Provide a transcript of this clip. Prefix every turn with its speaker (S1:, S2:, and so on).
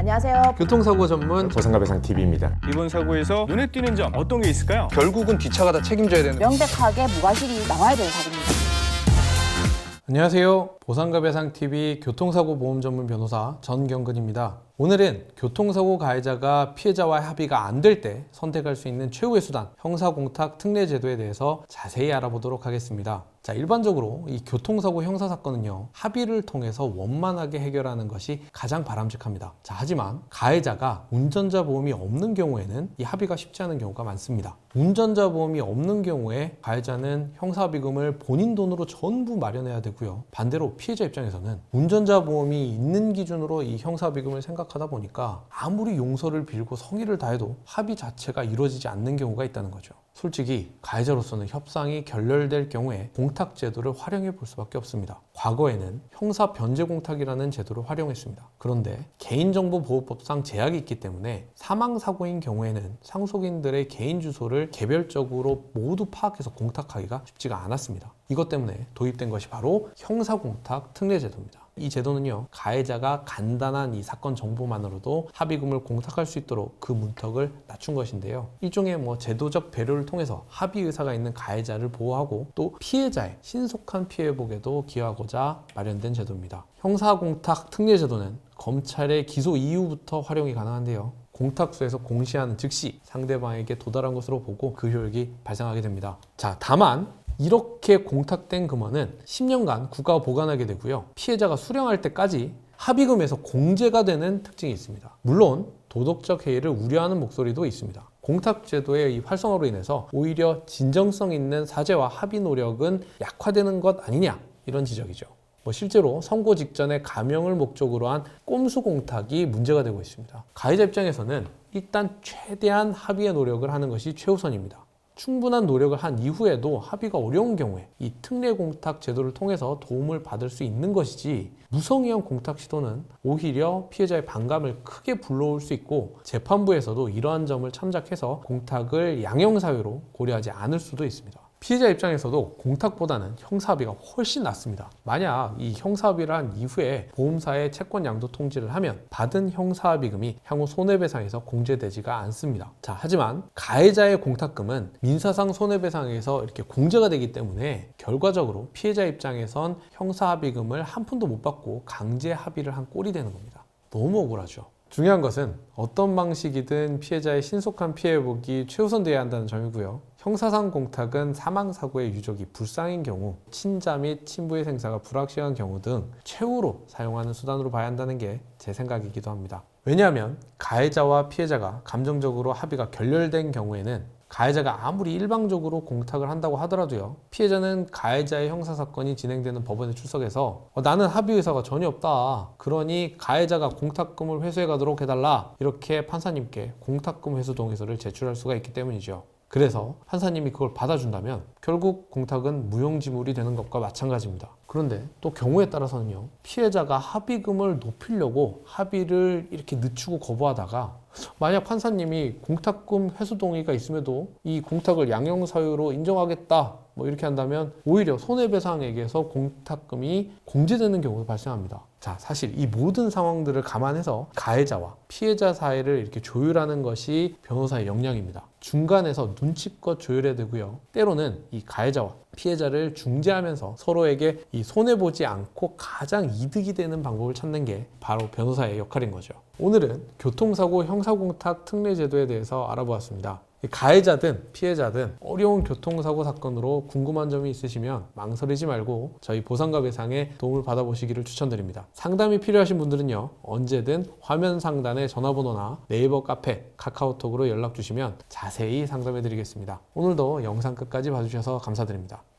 S1: 안녕하세요.
S2: 교통사고 전문
S3: 보상가 배상 TV입니다.
S4: 이번 사고에서 눈에 띄는 점 어떤 게 있을까요?
S5: 결국은 뒷차가 다 책임져야 되는.
S1: 명백하게 무과실이 나와야 되는 사고입니다.
S2: 안녕하세요. 보상가 배상 TV 교통사고 보험 전문 변호사 전경근입니다. 오늘은 교통사고 가해자가 피해자와 합의가 안 될 때 선택할 수 있는 최후의 수단 형사공탁 특례 제도에 대해서 자세히 알아보도록 하겠습니다. 자, 일반적으로 이 교통사고 형사사건은요, 합의를 통해서 원만하게 해결하는 것이 가장 바람직합니다. 자, 하지만 가해자가 운전자 보험이 없는 경우에는 이 합의가 쉽지 않은 경우가 많습니다. 운전자 보험이 없는 경우에 가해자는 형사비금을 본인 돈으로 전부 마련해야 되고요. 반대로 피해자 입장에서는 운전자 보험이 있는 기준으로 이 형사비금을 생각하다 보니까 아무리 용서를 빌고 성의를 다해도 합의 자체가 이루어지지 않는 경우가 있다는 거죠. 솔직히 가해자로서는 협상이 결렬될 경우에 공탁 제도를 활용해 볼 수밖에 없습니다. 과거에는 형사 변제 공탁이라는 제도를 활용했습니다. 그런데 개인정보보호법상 제약이 있기 때문에 사망사고인 경우에는 상속인들의 개인 주소를 개별적으로 모두 파악해서 공탁하기가 쉽지가 않았습니다. 이것 때문에 도입된 것이 바로 형사공탁 특례 제도입니다. 이 제도는요, 가해자가 간단한 이 사건 정보만으로도 합의금을 공탁할 수 있도록 그 문턱을 낮춘 것인데요. 일종의 제도적 배려를 통해서 합의 의사가 있는 가해자를 보호하고 또 피해자의 신속한 피해 회복에도 기여하고자 마련된 제도입니다. 형사공탁 특례 제도는 검찰의 기소 이후부터 활용이 가능한데요. 공탁수에서 공시하는 즉시 상대방에게 도달한 것으로 보고 그 효력이 발생하게 됩니다. 자, 다만 이렇게 공탁된 금원은 10년간 국가가 보관하게 되고요. 피해자가 수령할 때까지 합의금에서 공제가 되는 특징이 있습니다. 물론 도덕적 해이를 우려하는 목소리도 있습니다. 공탁제도의 이 활성화로 인해서 오히려 진정성 있는 사죄와 합의 노력은 약화되는 것 아니냐, 이런 지적이죠. 실제로 선고 직전에 감형을 목적으로 한 꼼수 공탁이 문제가 되고 있습니다. 가해자 입장에서는 일단 최대한 합의의 노력을 하는 것이 최우선입니다. 충분한 노력을 한 이후에도 합의가 어려운 경우에 이 특례 공탁 제도를 통해서 도움을 받을 수 있는 것이지, 무성의한 공탁 시도는 오히려 피해자의 반감을 크게 불러올 수 있고 재판부에서도 이러한 점을 참작해서 공탁을 양형사유로 고려하지 않을 수도 있습니다. 피해자 입장에서도 공탁보다는 형사합의가 훨씬 낫습니다. 만약 이 형사합의를 한 이후에 보험사에 채권 양도 통지를 하면 받은 형사합의금이 향후 손해배상에서 공제되지가 않습니다. 자, 하지만 가해자의 공탁금은 민사상 손해배상에서 이렇게 공제가 되기 때문에 결과적으로 피해자 입장에선 형사합의금을 한 푼도 못 받고 강제 합의를 한 꼴이 되는 겁니다. 너무 억울하죠. 중요한 것은 어떤 방식이든 피해자의 신속한 피해 회복이 최우선되어야 한다는 점이고요. 형사상 공탁은 사망사고의 유족이 불상인 경우, 친자 및 친부의 생사가 불확실한 경우 등 최후로 사용하는 수단으로 봐야 한다는 게 제 생각이기도 합니다. 왜냐하면 가해자와 피해자가 감정적으로 합의가 결렬된 경우에는 가해자가 아무리 일방적으로 공탁을 한다고 하더라도요, 피해자는 가해자의 형사사건이 진행되는 법원에 출석해서 나는 합의 의사가 전혀 없다, 그러니 가해자가 공탁금을 회수해 가도록 해달라, 이렇게 판사님께 공탁금 회수 동의서를 제출할 수가 있기 때문이죠. 그래서 판사님이 그걸 받아준다면 결국 공탁은 무용지물이 되는 것과 마찬가지입니다. 그런데 또 경우에 따라서는요, 피해자가 합의금을 높이려고 합의를 이렇게 늦추고 거부하다가 만약 판사님이 공탁금 회수 동의가 있음에도 이 공탁을 양형사유로 인정하겠다, 이렇게 한다면 오히려 손해배상액에서 공탁금이 공제되는 경우도 발생합니다. 자, 사실 이 모든 상황들을 감안해서 가해자와 피해자 사이를 이렇게 조율하는 것이 변호사의 역량입니다. 중간에서 눈치껏 조율해야 되고요. 때로는 이 가해자와 피해자를 중재하면서 서로에게 이 손해보지 않고 가장 이득이 되는 방법을 찾는 게 바로 변호사의 역할인 거죠. 오늘은 교통사고 형사공탁 특례 제도에 대해서 알아보았습니다. 가해자든 피해자든 어려운 교통사고 사건으로 궁금한 점이 있으시면 망설이지 말고 저희 보상가 배상에 도움을 받아보시기를 추천드립니다. 상담이 필요하신 분들은요, 언제든 화면 상단에 전화번호나 네이버 카페, 카카오톡으로 연락 주시면 자세히 상담해 드리겠습니다. 오늘도 영상 끝까지 봐주셔서 감사드립니다.